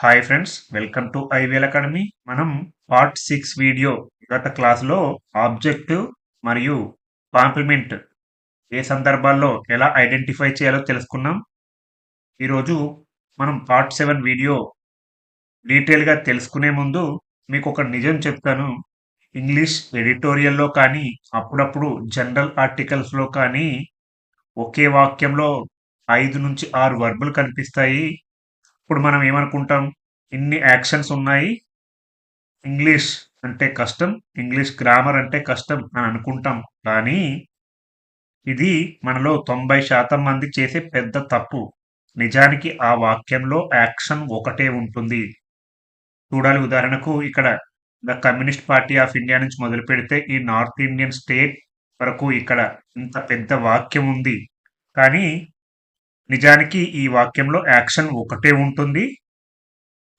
Hi friends, welcome to IVL academy. మనం part 6 video గత క్లాస్లో ఆబ్జెక్టివ్ మరియు కాంప్లిమెంట్ ఏ సందర్భాల్లో ఎలా ఐడెంటిఫై చేయాలో తెలుసుకున్నాం. ఈరోజు మనం పార్ట్ 7 వీడియో డీటెయిల్గా తెలుసుకునే ముందు మీకు ఒక నిజం చెప్తాను. ఇంగ్లీష్ ఎడిటోరియల్లో కానీ అప్పుడప్పుడు జనరల్ ఆర్టికల్స్లో కానీ ఒకే వాక్యంలో 5 నుంచి 6 వర్బులు కనిపిస్తాయి. ఇప్పుడు మనం ఏమనుకుంటాం, ఇన్ని యాక్షన్స్ ఉన్నాయి, ఇంగ్లీష్ అంటే కష్టం, ఇంగ్లీష్ గ్రామర్ అంటే కష్టం అని అనుకుంటాం. కానీ ఇది మనలో 90% మంది చేసే పెద్ద తప్పు. నిజానికి ఆ వాక్యంలో యాక్షన్ ఒకటే ఉంటుంది. చూడాలి, ఉదాహరణకు ఇక్కడ the communist party of India నుంచి మొదలు పెడితే ఈ నార్త్ ఇండియన్ స్టేట్ వరకు ఇక్కడ ఇంత పెద్ద వాక్యం ఉంది. కానీ నిజానికి ఈ వాక్యంలో యాక్షన్ ఒకటే ఉంటుంది.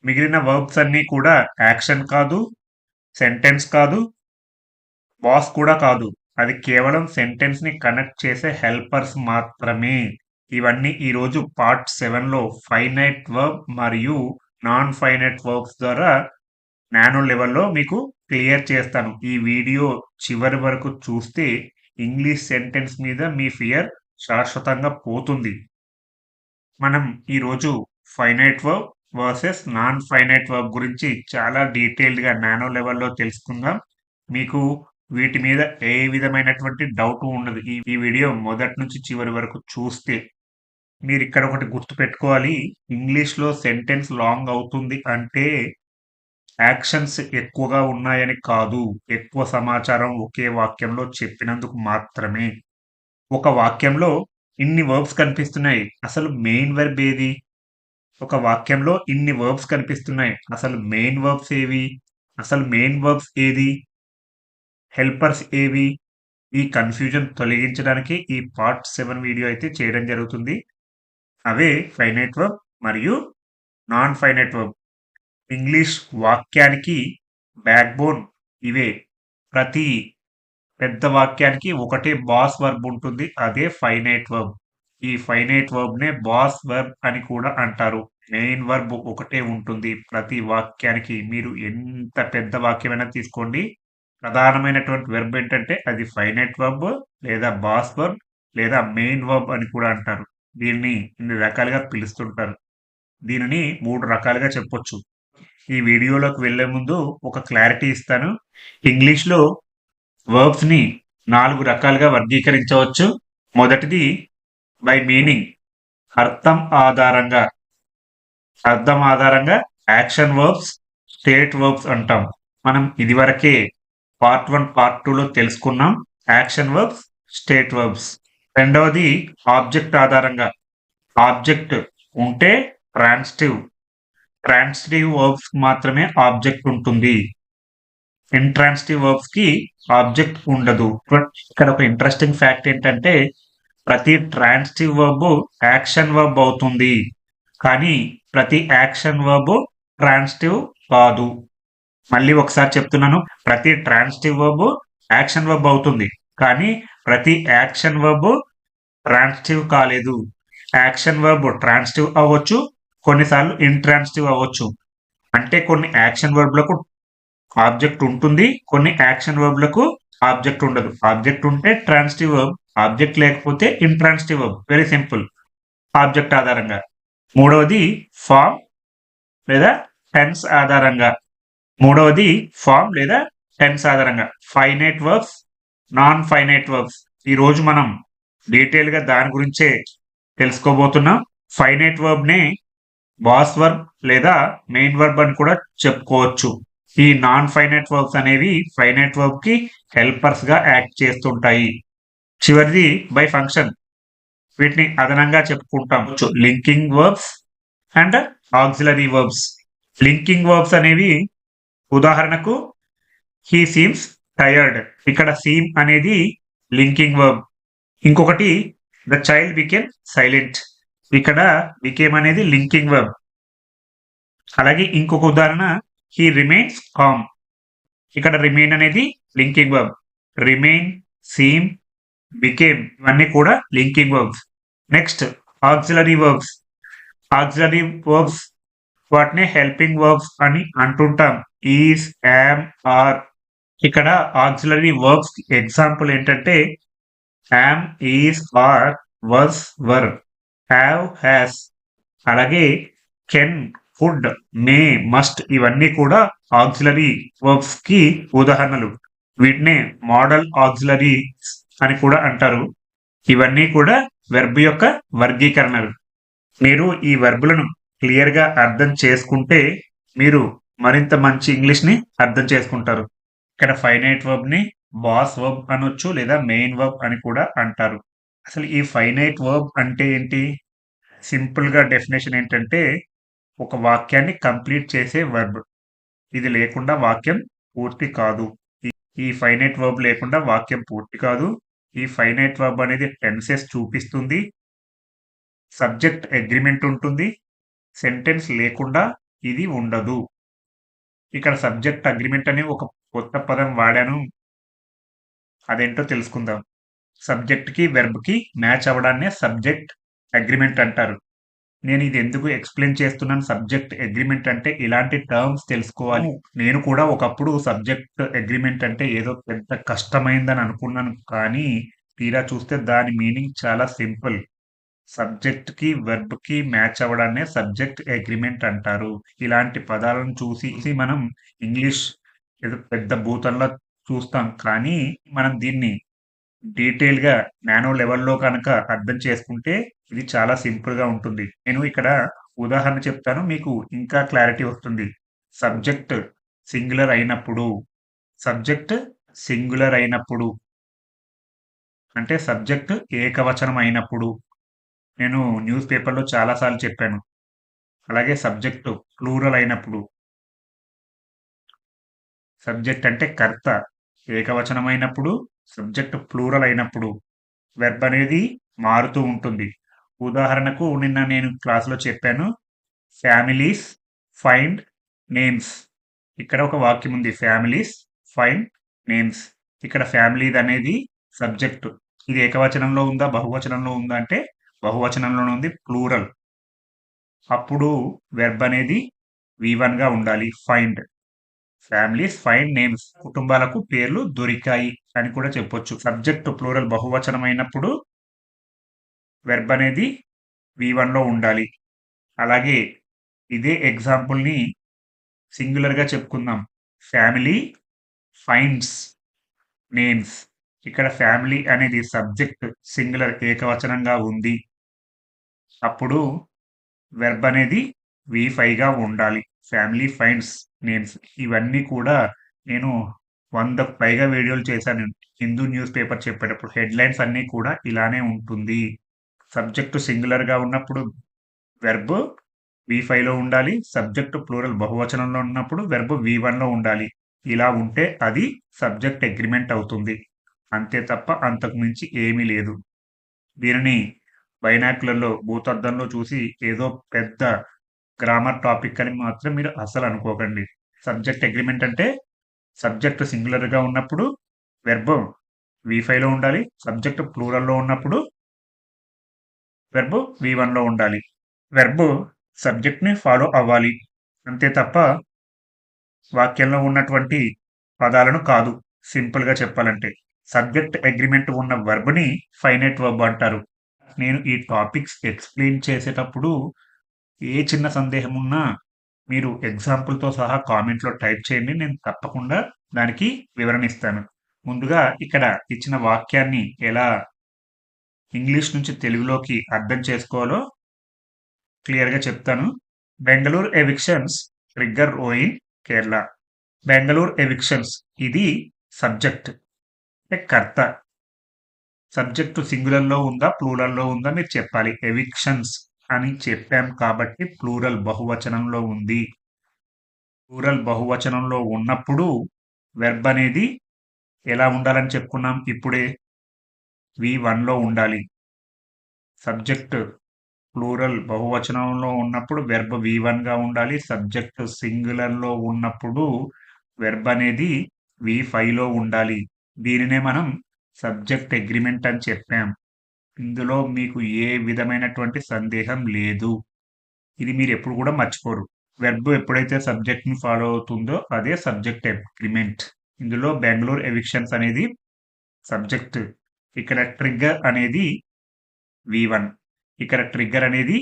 మిగిలిన వర్బ్స్ అన్నీ కూడా యాక్షన్ కాదు, సెంటెన్స్ కాదు, బాస్ కూడా కాదు. అది కేవలం సెంటెన్స్ ని కనెక్ట్ చేసే హెల్పర్స్ మాత్రమే. ఇవన్నీ ఈరోజు పార్ట్ 7లో ఫైనైట్ వర్బ్ మరియు నాన్ ఫైనైట్ వర్బ్స్ ద్వారా నానో లెవెల్లో మీకు క్లియర్ చేస్తాను. ఈ వీడియో చివరి వరకు చూస్తే ఇంగ్లీష్ సెంటెన్స్ మీద మీ ఫియర్ శాశ్వతంగా పోతుంది. మనం ఈరోజు finite verb versus non finite verb గురించి చాలా డీటెయిల్డ్గా నానో లెవెల్లో తెలుసుకుందాం. మీకు వీటి మీద ఏ విధమైనటువంటి డౌట్ ఉండదు. ఈ వీడియో మొదటి నుంచి చివరి వరకు చూస్తే మీరు ఇక్కడ ఒకటి గుర్తుపెట్టుకోవాలి. ఇంగ్లీష్లో సెంటెన్స్ లాంగ్ అవుతుంది అంటే యాక్షన్స్ ఎక్కువగా ఉన్నాయని కాదు, ఎక్కువ సమాచారం ఒకే వాక్యంలో చెప్పినందుకు మాత్రమే. ఒక వాక్యంలో ఇన్ని వర్బ్స్ కనిపిస్తున్నాయి, అసలు మెయిన్ వర్బ్ ఏది? ఒక వాక్యంలో ఇన్ని వర్బ్స్ కనిపిస్తున్నాయి, అసలు మెయిన్ వర్బ్స్ ఏవి? అసలు మెయిన్ వర్బ్స్ ఏది? హెల్పర్స్ ఏవి? ఈ కన్ఫ్యూజన్ తొలగించడానికి ఈ పార్ట్ 7 వీడియో అయితే చేయడం జరుగుతుంది. అవే ఫైనైట్ వర్బ్ మరియు నాన్ ఫైనైట్ వర్బ్. ఇంగ్లీష్ వాక్యానికి బ్యాక్ బోన్ ఇవే. ప్రతి పెద్ద వాక్యానికి ఒకటే బాస్ వర్బ్ ఉంటుంది, అదే ఫైనైట్ వర్బ్. ఈ ఫైనైట్ వర్బ్ నే బాస్ వర్బ్ అని కూడా అంటారు. మెయిన్ వర్బ్ ఒకటే ఉంటుంది ప్రతి వాక్యానికి. మీరు ఎంత పెద్ద వాక్యమైనా తీసుకోండి, ప్రధానమైనటువంటి వెర్బ్ ఏంటంటే అది ఫైనైట్ వర్బ్ లేదా బాస్ వర్బ్ లేదా మెయిన్ వర్బ్ అని కూడా అంటారు. దీన్ని ఇన్ని రకాలుగా పిలుస్తుంటారు. దీనిని 3 రకాలుగా చెప్పొచ్చు. ఈ వీడియోలోకి వెళ్లే ముందు ఒక క్లారిటీ ఇస్తాను. ఇంగ్లీష్లో వర్బ్స్ ని 4 రకాలుగా వర్గీకరించవచ్చు. మొదటిది బై మీనింగ్, అర్థం ఆధారంగా. అర్థం ఆధారంగా యాక్షన్ వర్బ్స్, స్టేట్ వర్బ్స్ అంటాం. మనం ఇదివరకే పార్ట్ 1, పార్ట్ 2లో తెలుసుకున్నాం యాక్షన్ వర్బ్స్, స్టేట్ వర్బ్స్. రెండవది ఆబ్జెక్ట్ ఆధారంగా. ఆబ్జెక్ట్ ఉంటే ట్రాన్సిటివ్, ట్రాన్సిటివ్ వర్బ్స్ మాత్రమే ఆబ్జెక్ట్ ఉంటుంది. ఇంట్రాన్సిటివ్ వర్బ్స్ కి ఆబ్జెక్ట్ ఉండదు. ఇక్కడ ఒక ఇంట్రెస్టింగ్ ఫ్యాక్ట్ ఏంటంటే ప్రతి ట్రాన్సిటివ్ వర్బ్ యాక్షన్ వర్బ్ అవుతుంది, కానీ ప్రతి యాక్షన్ వర్బ్ ట్రాన్సిటివ్ కాదు. మళ్ళీ ఒకసారి చెప్తున్నాను, ప్రతి ట్రాన్సిటివ్ వర్బ్ యాక్షన్ వర్బ్ అవుతుంది, కానీ ప్రతి యాక్షన్ వర్బ్ ట్రాన్సిటివ్ కాలేదు. యాక్షన్ వర్బ్ ట్రాన్సిటివ్ అవ్వచ్చు, కొన్నిసార్లు ఇంట్రాన్సిటివ్ అవ్వచ్చు. అంటే కొన్ని యాక్షన్ వర్బ్లకు ఆబ్జెక్ట్ ఉంటుంది, కొన్ని యాక్షన్ వర్బ్లకు ఆబ్జెక్ట్ ఉండదు. ఆబ్జెక్ట్ ఉంటే ట్రాన్సిటివ్ వర్బ్, ఆబ్జెక్ట్ లేకపోతే intransitive verb. Very simple. Object ఆధారంగా. మూడవది ఫామ్ లేదా టెన్స్ ఆధారంగా. Finite verbs, non finite verbs. ఈ రోజు మనం డీటెయిల్ గా దాని గురించే తెలుసుకోబోతున్నాం. ఫైనైట్ వర్బ్ నే బాస్ వర్బ్ లేదా మెయిన్ వర్బ్ అని కూడా చెప్పుకోవచ్చు. ఈ నాన్ ఫైనైట్ వర్బ్స్ అనేవి ఫైనైట్ వర్బ్ కి హెల్పర్స్ గా యాక్ట్ చేస్తుంటాయి. చివరిది బై ఫంక్షన్. వీటిని అదనంగా చెప్పుకుంటాం. Linking verbs and auxiliary verbs. Linking verbs అనేవి ఉదాహరణకు హీ సీమ్స్ టయర్డ్. ఇక్కడ సీమ్ అనేది లింకింగ్ వర్బ్. ఇంకొకటి ద చైల్డ్ బికేమ్ సైలెంట్. ఇక్కడ బికేమ్ అనేది లింకింగ్ వర్బ్. అలాగే ఇంకొక ఉదాహరణ హీ రిమైన్స్ కామ్. ఇక్కడ రిమైన్ అనేది linking verb. Remain, seem, became ఇవన్నీ కూడా linking verbs. Next auxiliary verbs. Auxiliary verbs వాటిని హెల్పింగ్ వర్బ్స్ అని అంటుంటాం. Is, am, are. ఇక్కడ ఆక్సిలరీ వర్బ్స్ ఎగ్జాంపుల్ ఏంటంటే am, is, are, was, were, have, has. అలాగే కెన్, కుడ్, మే, మస్ట్ ఇవన్నీ కూడా ఆక్సిలరీ వర్బ్స్ కి ఉదాహరణలు. వీటినే మోడల్ ఆక్సిలరీస్ అని కూడా అంటారు. ఇవన్నీ కూడా వెర్బ్ యొక్క వర్గీకరణలు. మీరు ఈ వెర్బులను క్లియర్ గా అర్థం చేసుకుంటే మీరు మరింత మంచి ఇంగ్లీష్ ని అర్థం చేసుకుంటారు. ఇక్కడ ఫైనైట్ వర్బ్ ని బాస్ వర్బ్ అనొచ్చు లేదా మెయిన్ వర్బ్ అని కూడా అంటారు. అసలు ఈ ఫైనైట్ వర్బ్ అంటే ఏంటి? సింపుల్ గా డెఫినేషన్ ఏంటంటే ఒక వాక్యాన్ని కంప్లీట్ చేసే వర్బ్. ఇది లేకుండా వాక్యం పూర్తి కాదు. ఈ ఫైనైట్ వర్బ్ లేకుండా వాక్యం పూర్తి కాదు. ఈ ఫైనైట్ వర్బ్ అనేది టెన్సెస్ చూపిస్తుంది. సబ్జెక్ట్ అగ్రిమెంట్ ఉంటుంది. సెంటెన్స్ లేకుండా ఇది ఉండదు. ఇక్కడ సబ్జెక్ట్ అగ్రిమెంట్ అనే ఒక కొత్త పదం వాడాను. అదేంటో తెలుసుకుందాం. సబ్జెక్ట్ కి వెర్బ్ కి మ్యాచ్ అవ్వడాన్నే సబ్జెక్ట్ అగ్రిమెంట్ అంటారు. నేను ఇది ఎందుకు ఎక్స్ప్లెయిన్ చేస్తున్నాను? సబ్జెక్ట్ అగ్రిమెంట్ అంటే ఇలాంటి టర్మ్స్ తెలుసుకోవాలి. నేను కూడా ఒకప్పుడు సబ్జెక్ట్ అగ్రిమెంట్ అంటే ఏదో పెద్ద కష్టమైందని అనుకున్నాను. కానీ తీరా చూస్తే దాని మీనింగ్ చాలా సింపుల్. సబ్జెక్ట్ కి వెర్బ్ కి మ్యాచ్ అవ్వడాన్నే సబ్జెక్ట్ అగ్రిమెంట్ అంటారు. ఇలాంటి పదాలను చూసి మనం ఇంగ్లీష్ ఏదో పెద్ద భూతంలా చూస్తాం. కానీ మనం దీన్ని డీటెయిల్ గా నానో లెవెల్లో కనుక అర్థం చేసుకుంటే ఇది చాలా సింపుల్ గా ఉంటుంది. నేను ఇక్కడ ఉదాహరణ చెప్తాను. మీకు ఇంకా క్లారిటీ వస్తుంది. సబ్జెక్ట్ సింగులర్ అయినప్పుడు, సబ్జెక్ట్ సింగులర్ అయినప్పుడు అంటే సబ్జెక్ట్ ఏకవచనం అయినప్పుడు. నేను న్యూస్ పేపర్‌లో చాలా సార్లు చెప్పాను. అలాగే సబ్జెక్ట్ ప్లూరల్ అయినప్పుడు. సబ్జెక్ట్ అంటే కర్త ఏకవచనం అయినప్పుడు, సబ్జెక్ట్ ప్లూరల్ అయినప్పుడు వెర్బ్ అనేది మారుతూ ఉంటుంది. ఉదాహరణకు నిన్న నేను క్లాస్‌లో చెప్పాను. Families find names. ఇక్కడ ఒక వాక్యం ఉంది. Families find names. ఇక్కడ ఫ్యామిలీస్ అనేది సబ్జెక్ట్. ఇది ఏకవచనంలో ఉందా? బహువచనంలో ఉందా? అంటే బహువచనంలోనే ఉంది. ప్లూరల్. అప్పుడు వెర్బ్ అనేది V1 గా ఉండాలి. ఫైండ్. Families find names. కుటుంబాలకు పేర్లు దొరికాయి అని కూడా చెప్పొచ్చు. సబ్జెక్ట్ ప్లూరల్ బహువచనం అయినప్పుడు వెర్బ్ అనేది V1 లో ఉండాలి. అలాగే ఇదే ఎగ్జాంపుల్‌ని సింగులర్‌గా చెప్పుకుందాం. Family finds names. ఇక్కడ ఫ్యామిలీ అనేది సబ్జెక్ట్ సింగులర్ ఏకవచనంగా ఉంది. అప్పుడు వెర్బ్ అనేది V5 గా ఉండాలి. Family finds names. ఇవన్నీ కూడా నేను 100కు పైగా వీడియోలు చేశాను. హిందూ న్యూస్ పేపర్ చెప్పేటప్పుడు హెడ్‌లైన్స్ అన్నీ కూడా ఇలానే ఉంటుంది. సబ్జెక్ట్ సింగులర్‌గా ఉన్నప్పుడు వెర్బ్ V5లో ఉండాలి. సబ్జెక్ట్ ప్లూరల్ బహువచనంలో ఉన్నప్పుడు వెర్బ్ V1లో ఉండాలి. ఇలా ఉంటే అది సబ్జెక్ట్ అగ్రిమెంట్ అవుతుంది. అంతే తప్ప అంతకు మించి ఏమీ లేదు. దీనిని బైనాక్యులర్‌లో భూతద్దంలో చూసి ఏదో పెద్ద గ్రామర్ టాపిక్ అని మాత్రం మీరు అస్సలు అనుకోకండి. సబ్జెక్ట్ అగ్రిమెంట్ అంటే సబ్జెక్ట్ సింగులర్‌గా ఉన్నప్పుడు వెర్బ్ V5లో ఉండాలి. సబ్జెక్ట్ ప్లూరల్‌లో ఉన్నప్పుడు వెర్బ్ V1లో ఉండాలి. వెర్బ్ సబ్జెక్ట్‌ని ఫాలో అవ్వాలి. అంతే తప్ప వాక్యంలో ఉన్నటువంటి పదాలను కాదు. సింపుల్‌గా చెప్పాలంటే. సబ్జెక్ట్ అగ్రిమెంట్ ఉన్న వెర్బ్‌ని ఫైనైట్ వర్బ్ అంటారు. నేను ఈ టాపిక్స్ ఎక్స్‌ప్లెయిన్ చేసేటప్పుడు ఏ చిన్న సందేహం ఉన్నా మీరు ఎగ్జాంపుల్‌తో సహా కామెంట్‌లో టైప్ చేయండి. నేను తప్పకుండా దానికి వివరణ ఇస్తాను. ముందుగా ఇక్కడ ఇచ్చిన వాక్యాన్ని ఎలా ఇంగ్లీష్ నుంచి తెలుగులోకి అర్థం చేసుకోవాలో క్లియర్‌గా చెప్తాను. Bengaluru evictions trigger row in Kerala. Bengaluru evictions ఇది సబ్జెక్ట్ అంటే కర్త. సబ్జెక్ట్ సింగులర్‌లో ఉందా? ప్లూరల్‌లో ఉందా? మీరు చెప్పాలి. ఎవిక్షన్స్ అని చెప్పాం కాబట్టి ప్లూరల్ బహువచనంలో ఉంది. ప్లూరల్ బహువచనంలో ఉన్నప్పుడు వెర్బ్ అనేది ఎలా ఉండాలని చెప్పుకున్నాం ఇప్పుడే? V1లో ఉండాలి. సబ్జెక్ట్ ప్లూరల్ బహువచనంలో ఉన్నప్పుడు వెర్బ్ V1 గా ఉండాలి. సబ్జెక్ట్ సింగులర్‌లో ఉన్నప్పుడు వెర్బ్ అనేది V5లో ఉండాలి. దీనినే మనం సబ్జెక్ట్ అగ్రిమెంట్ అని చెప్పాం. ఇందులో మీకు ఏ విధమైనటువంటి సందేహం లేదు. ఇది మీరెప్పుడు కూడా మర్చిపోరు. వెర్బ్ ఎప్పుడైతే సబ్జెక్ట్‌ని ఫాలో అవుతుందో అదే సబ్జెక్ట్ అగ్రీమెంట్. ఇందులో బెంగుళూరు ఎవిక్షన్స్ అనేది సబ్జెక్ట్. ఇక్కడ ట్రిగ్గర్ అనేది V1. ఇక్కడ ట్రిగ్గర్ అనేది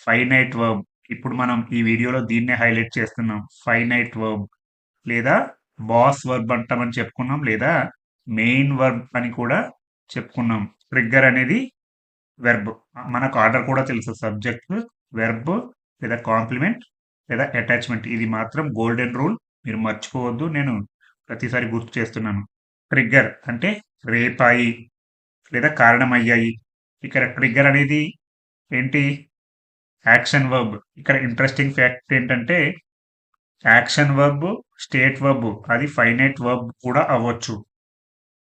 ఫైనైట్ వర్బ్. ఇప్పుడు మనం ఈ వీడియోలో దీన్నే హైలైట్ చేస్తున్నాం. ఫైనైట్ వర్బ్ లేదా బాస్ వర్బ్ అంటామని చెప్పుకున్నాం. లేదా మెయిన్ వర్బ్ అని కూడా చెప్పుకున్నాం. ట్రిగ్గర్ అనేది వెర్బ్. మనకు ఆర్డర్ కూడా తెలుసు. సబ్జెక్ట్, వెర్బ్ లేదా కాంప్లిమెంట్ లేదా అటాచ్‌మెంట్. ఇది మాత్రం గోల్డెన్ రూల్. మీరు మర్చిపోవద్దు. నేను ప్రతిసారి గుర్తు చేస్తున్నాను. ట్రిగ్గర్ అంటే రేపాయి లేదా కారణమయ్యాయి. ఇక్కడ ట్రిగ్గర్ అనేది ఏంటి? Action verb. ఇక్కడ ఇంట్రెస్టింగ్ ఫ్యాక్ట్ ఏంటంటే యాక్షన్ వర్బ్, స్టేట్ వర్బ్ అది ఫైనైట్ వర్బ్ కూడా అవ్వచ్చు.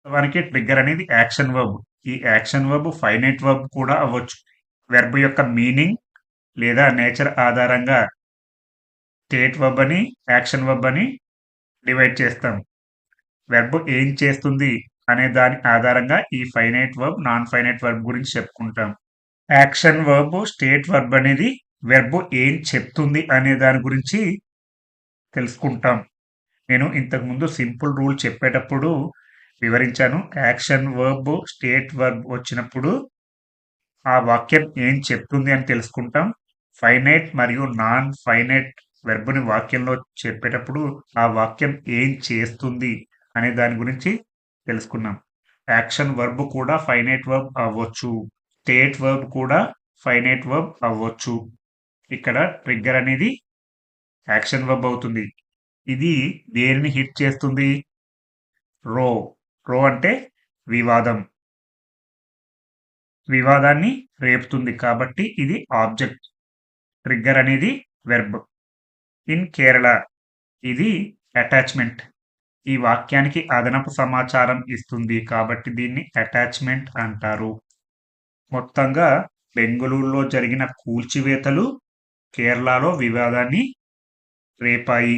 వాస్తవానికి ట్రిగ్గర్ అనేది యాక్షన్ వర్బ్. ఈ యాక్షన్ వర్బ్ ఫైనైట్ వర్బ్ కూడా అవ్వచ్చు. వెర్బ్ యొక్క మీనింగ్ లేదా నేచర్ ఆధారంగా స్టేట్ వర్బ్ అని, యాక్షన్ వర్బ్ అని డివైడ్ చేస్తాం. వెర్బ్ ఏం చేస్తుంది అనే దాని ఆధారంగా ఈ finite verb, non finite verb గురించి చెప్పుకుంటాం. యాక్షన్ వర్బ్, స్టేట్ వర్బ్ అనేది వెర్బ్ ఏం చెప్తుంది అనే దాని గురించి తెలుసుకుంటాం. నేను ఇంతకుముందు సింపుల్ రూల్ చెప్పేటప్పుడు వివరించాను. యాక్షన్ వర్బ్, స్టేట్ వర్బ్ వచ్చినప్పుడు ఆ వాక్యం ఏం చెప్తుంది అని తెలుసుకుంటాం. ఫైనైట్ మరియు నాన్ ఫైనైట్ వెర్బ్‌ని వాక్యంలో చెప్పేటప్పుడు ఆ వాక్యం ఏం చేస్తుంది అనే దాని గురించి తెలుసుకున్నాం. యాక్షన్ వర్బ్ కూడా ఫైనైట్ వర్బ్ అవ్వచ్చు. స్టేట్ వర్బ్ కూడా ఫైనైట్ వర్బ్ అవ్వచ్చు. ఇక్కడ ట్రిగ్గర్ అనేది యాక్షన్ వర్బ్ అవుతుంది. ఇది దేనిని హిట్ చేస్తుంది? రో. రో అంటే వివాదం. వివాదాన్ని రేపుతుంది కాబట్టి ఇది ఆబ్జెక్ట్. ట్రిగ్గర్ అనేది వెర్బ్. ఇన్ కేరళ ఇది అటాచ్‌మెంట్. ఈ వాక్యానికి అదనపు సమాచారం ఇస్తుంది కాబట్టి దీన్ని అటాచ్‌మెంట్ అంటారు. మొత్తంగా బెంగుళూరులో జరిగిన కూల్చివేతలు కేరళలో వివాదాన్ని రేపాయి.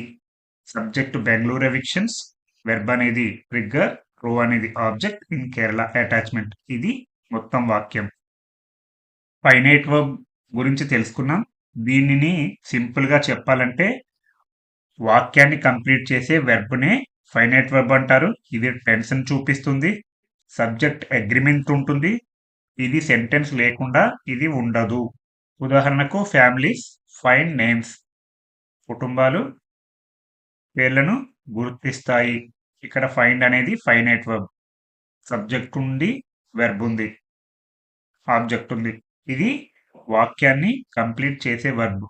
సబ్జెక్ట్ బెంగుళూరు ఎవిక్షన్స్, వెర్బ్ అనేది ట్రిగ్గర్, రో అనేది ఆబ్జెక్ట్, ఇన్ కేరళ అటాచ్‌మెంట్. ఇది మొత్తం వాక్యం. ఫైనైట్ వర్బ్ గురించి తెలుసుకున్నాం. దీనిని సింపుల్‌గా చెప్పాలంటే వాక్యాన్ని కంప్లీట్ చేసే వెర్బ్‌నే ఫైనైట్ వర్బ్ అంటారు. ఇది టెన్స్‌ని చూపిస్తుంది. సబ్జెక్ట్ అగ్రీమెంట్ ఉంటుంది. ఇది సెంటెన్స్ లేకుండా ఇది ఉండదు. ఉదాహరణకు ఫ్యామిలీస్ ఫైండ్ నేమ్స్. కుటుంబాలు పేర్లను గుర్తిస్తాయి. ఇక్కడ ఫైండ్ అనేది ఫైనైట్ వర్బ్. సబ్జెక్ట్ ఉంది, వెర్బ్ ఉంది, ఆబ్జెక్ట్ ఉంది. ఇది వాక్యాన్ని కంప్లీట్ చేసే వర్బ్.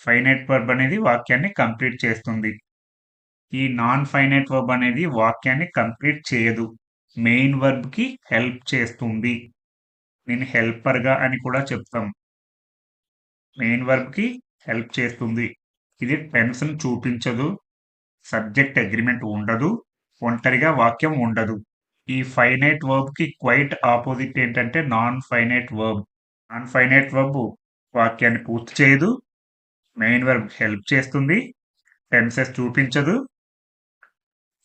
ఫైనైట్ వర్బ్ అనేది వాక్యాన్ని కంప్లీట్ చేస్తుంది. ఈ నాన్ ఫైనైట్ వర్బ్ అనేది వాక్యాన్ని కంప్లీట్ చేయదు. మెయిన్ వర్బ్ కి హెల్ప్ చేస్తుంది. దీన్ని హెల్పర్ గా అని కూడా చెప్తాం. మెయిన్ వర్బ్ కి హెల్ప్ చేస్తుంది. ఇది టెన్స్ ని చూపించదు. సబ్జెక్ట్ అగ్రిమెంట్ ఉండదు. ఒంటరిగా వాక్యం ఉండదు. ఈ ఫైనైట్ వర్బ్ కి క్వైట్ ఆపోజిట్ ఏంటంటే non finite verb. Non finite verb వాక్యాన్ని పూర్తి చేయదు. మెయిన్ వర్బ్ హెల్ప్ చేస్తుంది. టెన్సెస్ చూపించదు.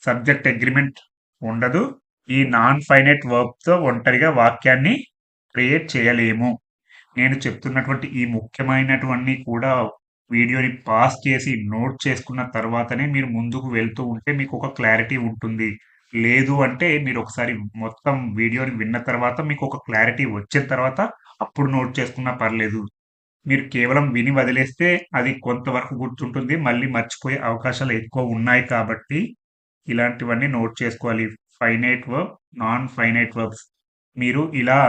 సబ్జెక్ట్ అగ్రిమెంట్ ఉండదు. ఈ నాన్ ఫైనైట్ వర్బ్ తో ఒంటరిగా వాక్యాన్ని క్రియేట్ చేయలేము. నేను చెప్తున్నటువంటి ఈ ముఖ్యమైనటువన్నీ కూడా వీడియోని పాజ్ చేసి నోట్ చేసుకున్న తర్వాతనే మీరు ముందుకు వెళ్తూ ఉంటే మీకు ఒక క్లారిటీ ఉంటుంది. లేదు అంటే మీరు ఒకసారి మొత్తం వీడియోని విన్న తర్వాత మీకు ఒక క్లారిటీ వచ్చిన తర్వాత అప్పుడు నోట్ చేసుకున్నా పర్లేదు. మీరు కేవలం విని వదిలేస్తే అది కొంతవరకు గుర్తుంటుంది. మళ్ళీ మర్చిపోయే అవకాశాలు ఎక్కువ ఉన్నాయి కాబట్టి ఇలాంటివన్నీ నోట్ చేసుకోవాలి. Finite verb, non finite verbs. మీరు ఇలా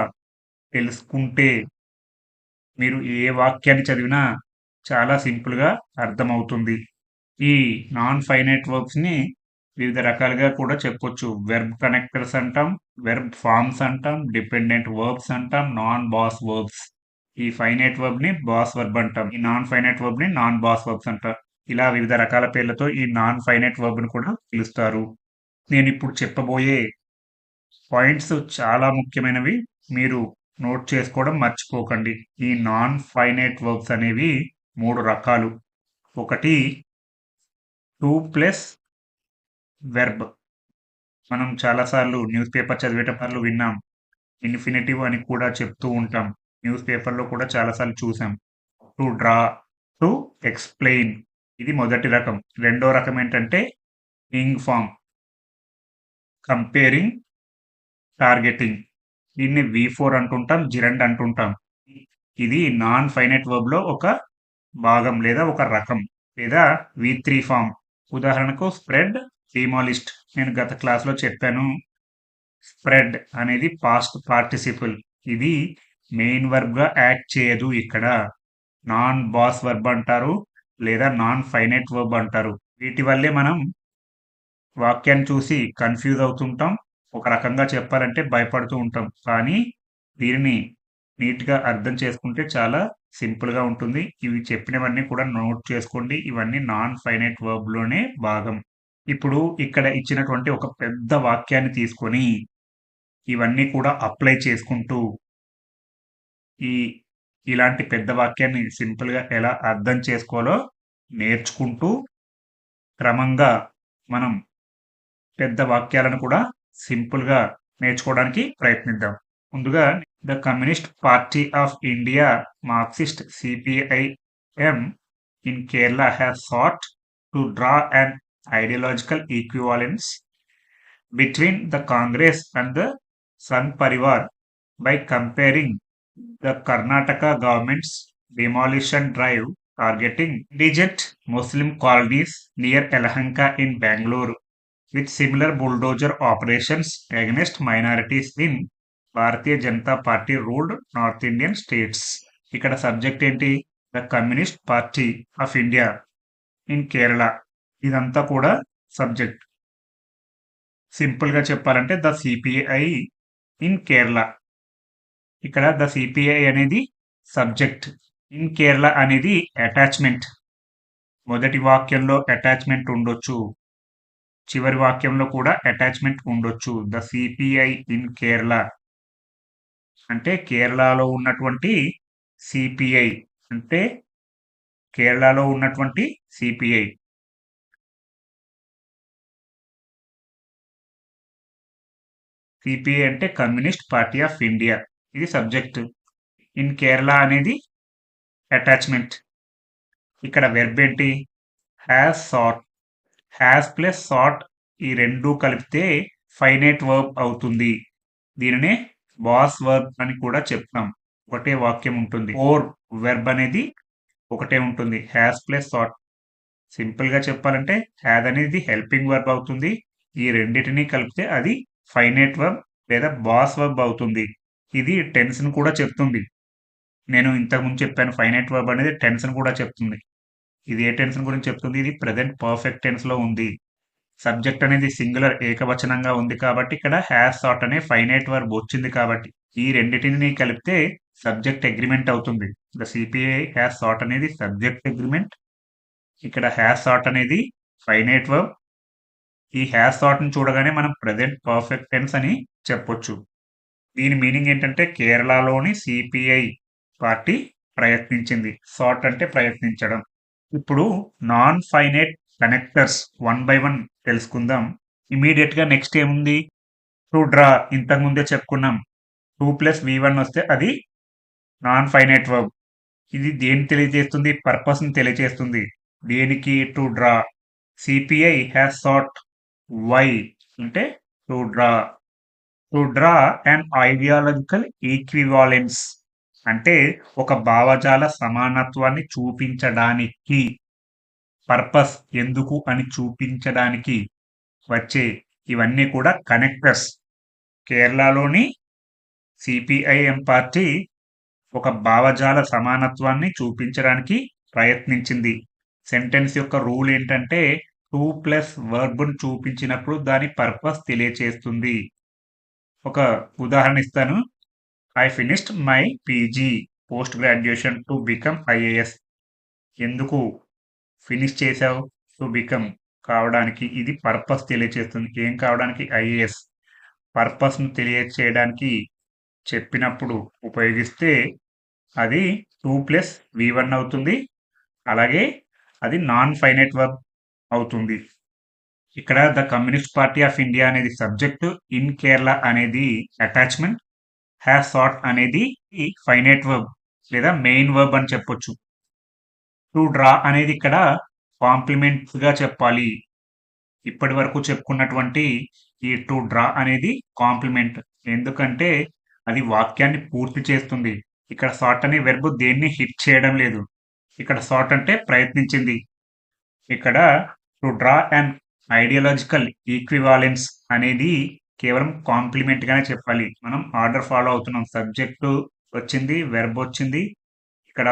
తెలుసుకుంటే మీరు ఏ వాక్యాన్ని చదివినా చాలా సింపుల్‌గా అర్థమవుతుంది. ఈ నాన్ ఫైనైట్ వర్బ్స్‌ని వివిధ రకాలుగా కూడా చెప్పొచ్చు. వెర్బ్ కనెక్టర్స్ అంటాం, వెర్బ్ ఫార్మ్స్ అంటాం, డిపెండెంట్ వర్బ్స్ అంటాం, నాన్ బాస్ వర్బ్స్. ఈ ఫైనైట్ వర్బ్‌ని బాస్ వర్బ్ అంటాం. ఈ నాన్ ఫైనైట్ వర్బ్‌ని నాన్ బాస్ వర్బ్స్ అంటారు. ఇలా వివిధ రకాల పేర్లతో ఈ నాన్ ఫైనైట్ వర్బ్‌ని కూడా పిలుస్తారు. నేనిప్పుడు చెప్పబోయే పాయింట్స్ చాలా ముఖ్యమైనవి. మీరు నోట్ చేసుకోవడం మర్చిపోకండి. ఈ నాన్ ఫైనైట్ వర్బ్స్ అనేవి 3 రకాలు. ఒకటి 2 ప్లస్ వెర్బ్. మనం చాలా సార్లు న్యూస్ పేపర్ చదివేటప్పుడు విన్నాం. ఇన్ఫినిటివ్ అని కూడా చెప్తూ ఉంటాం. న్యూస్ పేపర్‌లో కూడా చాలా సార్లు చూసాం. To draw, to explain. ఇది మొదటి రకం. రెండో రకం ఏంటంటే ఇంగ్ ఫార్మ్, కంపేరింగ్, టార్గెటింగ్. దీన్ని V4 అంటుంటాం, జిరండ్ అంటుంటాం. ఇది నాన్ ఫైనైట్ వర్బ్‌లో ఒక భాగం లేదా ఒక రకం. లేదా V3 ఫార్మ్. ఉదాహరణకు స్ప్రెడ్, డీమాలిష్డ్. నేను గత క్లాస్‌లో చెప్పాను. స్ప్రెడ్ అనేది పాస్ట్ పార్టిసిపుల్. ఇది మెయిన్ వర్బ్‌గా యాక్ట్ చేయదు ఇక్కడ. నాన్ బాస్ వర్బ్ అంటారు లేదా నాన్ ఫైనైట్ వర్బ్ అంటారు. వీటి వల్లే మనం వాక్యాన్ని చూసి కన్‌ఫ్యూజ్ అవుతుంటాం. ఒక రకంగా చెప్పాలంటే భయపడుతూ ఉంటాం. కానీ దీనిని నీట్‌గా అర్థం చేసుకుంటే చాలా సింపుల్‌గా ఉంటుంది. ఇవి చెప్పినవన్నీ కూడా నోట్ చేసుకోండి. ఇవన్నీ నాన్ ఫైనైట్ వర్బ్‌లోనే భాగం. ఇప్పుడు ఇక్కడ ఇచ్చినటువంటి ఒక పెద్ద వాక్యాన్ని తీసుకొని ఇవన్నీ కూడా అప్లై చేసుకుంటూ ఈ ఇలాంటి పెద్ద వాక్యాన్ని సింపుల్‌గా ఎలా అర్థం చేసుకోవాలో నేర్చుకుంటూ క్రమంగా మనం పెద్ద వాక్యాలను కూడా సింపుల్‌గా నేర్చుకోవడానికి ప్రయత్నిద్దాం. ముందుగా the communist party of India Marxist CPIM in Kerala has sought to draw an ideological equivalence between the Congress and the Sangh Parivar by comparing the Karnataka government's demolition drive targeting indigent Muslim colonies near Yelahanka in Bangalore with similar bulldozer operations against minorities in Bharatiya Janata party ruled north Indian states. ఇక్కడ subject ఏంటి? The communist party of India in Kerala. ఇదంతా కూడా subject. Simple గా చెప్పాలంటే the CPI in Kerala. ఇక్కడ the CPI అనేది subject, in Kerala అనేది attachment. మొదటి వాక్యంలో అటాచ్మెంట్ ఉండొచ్చు, చివరి వాక్యంలో కూడా అటాచ్మెంట్ ఉండొచ్చు. ద సిపిఐ ఇన్ కేరళ అంటే కేరళలో ఉన్నటువంటి సిపిఐ, అంటే కేరళలో ఉన్నటువంటి సిపిఐ. సిపిఐ అంటే కమ్యూనిస్ట్ పార్టీ ఆఫ్ ఇండియా, ఇది సబ్జెక్ట్. ఇన్ కేరళ అనేది అటాచ్మెంట్. ఇక్కడ వెర్బ్ ఏంటి? Has sought. Has plus sought ఈ రెండు కలిపితే ఫైనైట్ వర్బ్ అవుతుంది. దీనినే బాస్ వర్బ్ అని కూడా చెప్తాం. ఒకటే వాక్యం ఉంటుంది. ఓర్ వెర్బ్ అనేది ఒకటే ఉంటుంది. Has plus short. సింపుల్ గా చెప్పాలంటే హ్యాడ్ అనేది హెల్పింగ్ వర్బ్ అవుతుంది. ఈ రెండింటిని కలిపితే అది ఫైనైట్ వర్బ్ లేదా బాస్ వర్బ్ అవుతుంది. ఇది టెన్స్ ను కూడా చెప్తుంది. నేను ఇంతకుముందు చెప్పాను, ఫైనైట్ వర్బ్ అనేది టెన్స్ ను కూడా చెప్తుంది. ఇది ఏ టెన్స్ గురించి చెప్తుంది? ఇది ప్రెజెంట్ పర్ఫెక్ట్ టెన్స్ లో ఉంది. సబ్జెక్ట్ అనేది సింగులర్ ఏకవచనంగా ఉంది కాబట్టి ఇక్కడ హ్యాస్ సాట్ అనే ఫైనైట్ వర్బ్ వచ్చింది కాబట్టి ఈ రెండింటిని కలిపితే సబ్జెక్ట్ అగ్రిమెంట్ అవుతుంది. ద సిపిఐ హ్యాస్ సాట్ అనేది సబ్జెక్ట్ అగ్రిమెంట్. ఇక్కడ హ్యాస్ సాట్ అనేది ఫైనైట్ వర్బ్. ఈ హ్యాస్ సాట్ ని చూడగానే మనం ప్రెజెంట్ పర్ఫెక్ట్ టెన్స్ అని చెప్పొచ్చు. దీని మీనింగ్ ఏంటంటే కేరళలోని సిపిఐ పార్టీ ప్రయత్నించింది. సాట్ అంటే ప్రయత్నించడం. ఇప్పుడు non finite connectors one by one తెలుసుకుందాం. ఇమీడియట్ గా నెక్స్ట్ ఏముంది? To draw. ఇంతకు ముందే చెప్పుకున్నాం. 2+V1 వస్తే అది నాన్ ఫైనైట్ వర్బ్. ఇది దేన్ని తెలియజేస్తుంది? పర్పస్ ని తెలియజేస్తుంది. దేనికి? To draw. CPI has sought why అంటే to draw. To draw and ideological equivalence అంటే ఒక భావజాల సమానత్వాన్ని చూపించడానికి. పర్పస్ ఎందుకు అని చూపించడానికి వచ్చే ఇవన్నీ కూడా కనెక్టర్స్. కేరళలోని సిపిఐఎం పార్టీ ఒక భావజాల సమానత్వాన్ని చూపించడానికి ప్రయత్నించింది. సెంటెన్స్ యొక్క రూల్ ఏంటంటే 2+ వర్బ్ను చూపించినప్పుడు దాని పర్పస్ తెలియచేస్తుంది. ఒక ఉదాహరణ ఇస్తాను. I finished my PG post graduation to become IAS. ఎందుకు ఫినిష్ చేసావు? టు బికమ్ కావడానికి. ఇది పర్పస్ తెలియచేస్తుంది. ఏం కావడానికి? ఐఏఎస్. పర్పస్ ను తెలియచేయడానికి చెప్పినప్పుడు ఉపయోగిస్తే అది 2+V1 అవుతుంది. అలాగే అది నాన్ ఫైనైట్ వర్బ్ అవుతుంది. ఇక్కడ the communist party of India అనేది సబ్జెక్ట్, ఇన్ కేరళ అనేది అటాచ్మెంట్, హ్యాస్ సాట్ అనేది ఫైనైట్ వర్బ్ లేదా మెయిన్ వర్బ్ అని చెప్పొచ్చు. టు డ్రా అనేది ఇక్కడ కాంప్లిమెంట్‌గా చెప్పాలి. ఇప్పటి వరకు చెప్పుకున్నటువంటి ఈ టు డ్రా అనేది కాంప్లిమెంట్. ఎందుకంటే అది వాక్యాన్ని పూర్తి చేస్తుంది. ఇక్కడ సాట్ అనే వెర్బ్ దేన్ని హిట్ చేయడం లేదు. ఇక్కడ సాట్ అంటే ప్రయత్నించింది. ఇక్కడ to draw an ideological equivalence అనేది కేవలం కాంప్లిమెంట్ గానే చెప్పాలి. మనం ఆర్డర్ ఫాలో అవుతున్నాం. సబ్జెక్టు వచ్చింది, వెర్బ్ వచ్చింది. ఇక్కడ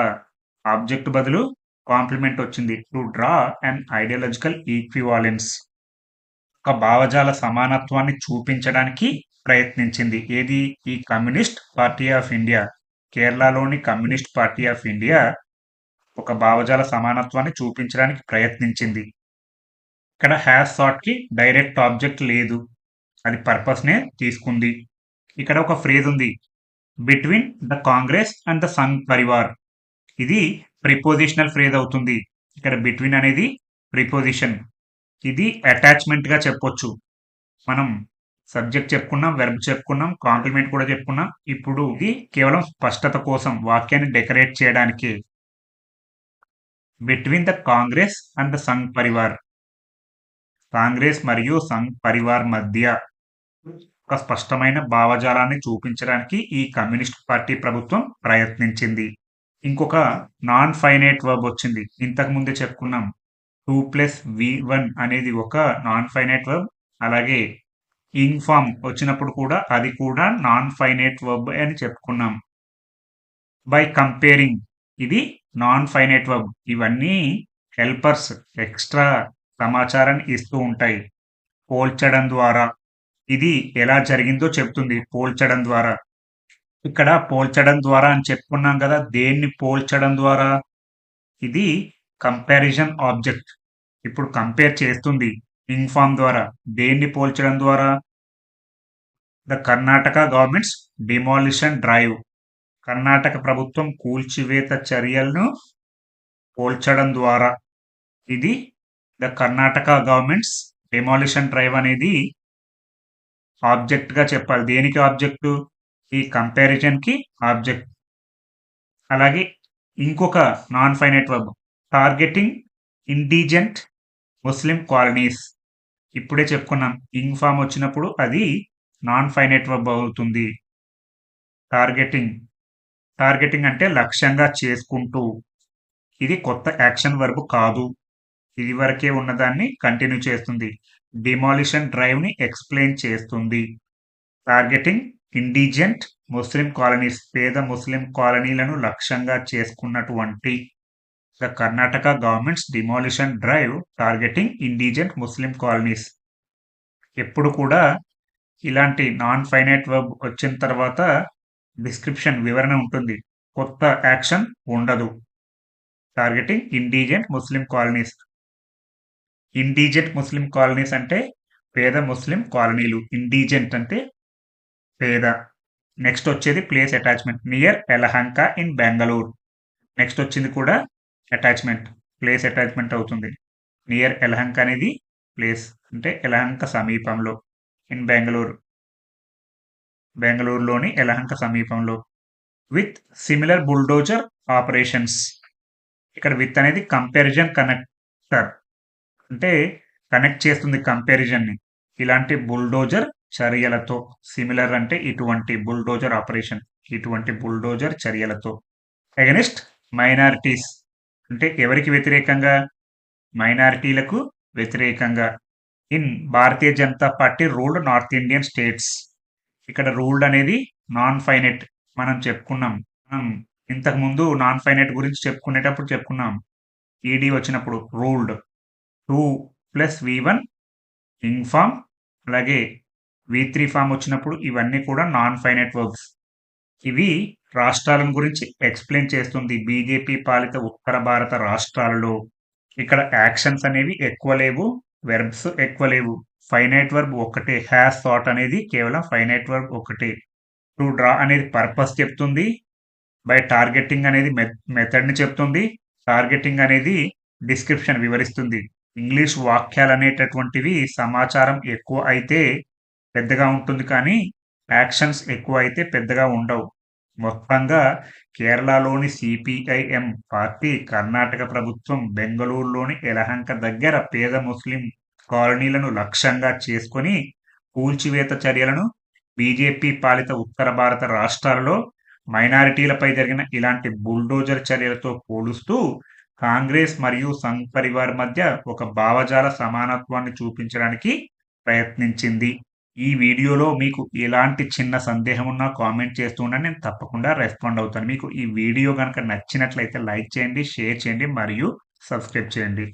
ఆబ్జెక్ట్ బదులు కాంప్లిమెంట్ వచ్చింది. To draw an ideological equivalence ఒక భావజాల సమానత్వాన్ని చూపించడానికి ప్రయత్నించింది. ఏది? ఈ కమ్యూనిస్ట్ పార్టీ ఆఫ్ ఇండియా. కేరళలోని కమ్యూనిస్ట్ పార్టీ ఆఫ్ ఇండియా ఒక భావజాల సమానత్వాన్ని చూపించడానికి ప్రయత్నించింది. ఇక్కడ హ్యాస్ సాట్ కి డైరెక్ట్ ఆబ్జెక్ట్ లేదు. అది పర్పస్ నే తీసుకుంది. ఇక్కడ ఒక ఫ్రేజ్ ఉంది. Between the Congress and the Sangh Parivar. ఇది ప్రిపోజిషనల్ ఫ్రేజ్ అవుతుంది. ఇక్కడ బిట్వీన్ అనేది ప్రిపోజిషన్. ఇది అటాచ్మెంట్ గా చెప్పొచ్చు. మనం సబ్జెక్ట్ చెప్పుకున్నాం, వెర్బ్ చెప్పుకున్నాం, కాంప్లిమెంట్ కూడా చెప్పుకున్నాం. ఇప్పుడు ఇది కేవలం స్పష్టత కోసం వాక్యాన్ని డెకరేట్ చేయడానికి. Between the Congress and the Sangh Parivar. Congress మరియు సంఘ్ పరివార్ మధ్య ఒక స్పష్టమైన భావజాలాన్ని చూపించడానికి ఈ కమ్యూనిస్ట్ పార్టీ ప్రభుత్వం ప్రయత్నించింది. ఇంకొక నాన్ ఫైనైట్ వర్బ్ వచ్చింది. ఇంతకు ముందే చెప్పుకున్నాం. 2+V1 అనేది ఒక నాన్ ఫైనైట్ వర్బ్. అలాగే ఇంగ్ ఫామ్ వచ్చినప్పుడు కూడా అది కూడా నాన్ ఫైనైట్ వర్బ్ అని చెప్పుకున్నాం. బై కంపేరింగ్ ఇది నాన్ ఫైనైట్ వర్బ్. ఇవన్నీ హెల్పర్స్ ఎక్స్ట్రా సమాచారాన్ని ఇస్తూ ఉంటాయి. పోల్చడం ద్వారా ఇది ఎలా జరిగిందో చెప్తుంది. పోల్చడం ద్వారా. ఇక్కడ పోల్చడం ద్వారా అని చెప్పుకున్నాం కదా. దేన్ని పోల్చడం ద్వారా? ఇది కంపారిజన్ ఆబ్జెక్ట్. ఇప్పుడు కంపేర్ చేస్తుంది ఇంగ్ ఫామ్ ద్వారా. దేన్ని పోల్చడం ద్వారా? The Karnataka government's demolition drive. Karnataka ప్రభుత్వం కూల్చివేత చర్యలను పోల్చడం ద్వారా. ఇది the Karnataka government's demolition drive అనేది ఆబ్జెక్ట్ గా చెప్పాలి. దేనికి ఆబ్జెక్ట్? ఈ కంపారిజన్ కి ఆబ్జెక్ట్. అలాగే ఇంకొక non finite verb targeting indigent Muslim colonies. ఇప్పుడే చెప్పుకున్నాం. ఇంగ్ ఫామ్ వచ్చినప్పుడు అది నాన్ ఫైనైట్ వర్బ్ అవుతుంది. టార్గెటింగ్. టార్గెటింగ్ అంటే లక్ష్యంగా చేసుకుంటూ. ఇది కొత్త యాక్షన్ వర్బ్ కాదు. ఇది వరకే ఉన్నదాన్ని కంటిన్యూ చేస్తుంది. డిమాలిషన్ డ్రైవ్ ని ఎక్స్ప్లెయిన్ చేస్తుంది. Targeting indigent Muslim colonies. పేద ముస్లిం కాలనీలను లక్ష్యంగా చేసుకున్నటువంటి the Karnataka government's demolition drive targeting indigent Muslim colonies. ఎప్పుడు కూడా ఇలాంటి నాన్ ఫైనైట్ వర్బ్ వచ్చిన తర్వాత డిస్క్రిప్షన్ వివరణ ఉంటుంది. కొత్త యాక్షన్ ఉండదు. Targeting indigent Muslim colonies. ఇండిజెంట్ Muslim colonies అంటే పేద ముస్లిం కాలనీలు. ఇండిజెంట్ అంటే పేద. నెక్స్ట్ వచ్చేది place attachment. Near Yelahanka in Bengaluru. Next వచ్చింది కూడా అటాచ్మెంట్. ప్లేస్ అటాచ్మెంట్ అవుతుంది. నియర్ యలహంక అనేది ప్లేస్ అంటే యలహంక సమీపంలో. ఇన్ బెంగళూరు. బెంగళూరులోని యలహంక సమీపంలో. With similar bulldozer operations. ఇక్కడ విత్ అనేది కంపారిజన్ కనెక్టర్. అంటే కనెక్ట్ చేస్తుంది కంపారిజన్ ని. ఇలాంటి బుల్డోజర్ చర్యలతో. సిమిలర్ అంటే ఇటువంటి బుల్డోజర్ ఆపరేషన్. ఇటువంటి బుల్డోజర్ చర్యలతో. అగెనిస్ట్ మైనారిటీస్ అంటే ఎవరికి వ్యతిరేకంగా? మైనారిటీలకు వ్యతిరేకంగా. In Bharatiya Janata party ruled north Indian states. ఇక్కడ రూల్డ్ అనేది నాన్ ఫైనైట్. మనం చెప్పుకున్నాం. మనం ఇంతకు ముందు నాన్ ఫైనైట్ గురించి చెప్పుకునేటప్పుడు చెప్పుకున్నాం. ఈడీ వచ్చినప్పుడు రూల్డ్. 2+V1 ing form. అలాగే V3 ఫామ్ వచ్చినప్పుడు ఇవన్నీ కూడా నాన్ ఫైనైట్ వర్బ్స్. ఇవి రాష్ట్రాలను గురించి ఎక్స్ప్లెయిన్ చేస్తుంది. బీజేపీ పాలిత ఉత్తర భారత రాష్ట్రాలలో. ఇక్కడ యాక్షన్స్ అనేవి ఎక్కువ లేవు. వెర్బ్స్ ఎక్కువ లేవు. ఫైనైట్ వర్బ్ ఒక్కటే. హ్యాస్ థాట్ అనేది కేవలం ఫైనైట్ వర్బ్ ఒకటే. టు డ్రా అనేది పర్పస్ చెప్తుంది. బై టార్గెటింగ్ అనేది మెథడ్ ని చెప్తుంది. టార్గెటింగ్ అనేది డిస్క్రిప్షన్ వివరిస్తుంది. ఇంగ్లీష్ వాక్యాలు అనేటటువంటివి సమాచారం ఎక్కువ అయితే పెద్దగా ఉంటుంది కానీ యాక్షన్స్ ఎక్కువ అయితే పెద్దగా ఉండవు. మొత్తంగా కేరళలోని సిపిఐఎం పార్టీ కర్ణాటక ప్రభుత్వం బెంగళూరులోని యలహంక దగ్గర పేద ముస్లిం కాలనీలను లక్ష్యంగా చేసుకొని కూల్చివేత చర్యలను, బీజేపీ పాలిత ఉత్తర భారత రాష్ట్రాలలో మైనారిటీలపై జరిగిన ఇలాంటి బుల్డోజర్ చర్యలతో పోలుస్తూ కాంగ్రెస్ మరియు సంఘ్ పరివార్ మధ్య ఒక భావజాల సమానత్వాన్ని చూపించడానికి ప్రయత్నించింది. ఈ వీడియోలో మీకు ఎలాంటి చిన్న సందేహం ఉన్నా కామెంట్ చేస్తూ ఉండండి. నేను తప్పకుండా రెస్పాండ్ అవుతాను. మీకు ఈ వీడియో గనుక నచ్చినట్లయితే లైక్ చేయండి, షేర్ చేయండి మరియు సబ్స్క్రైబ్ చేయండి.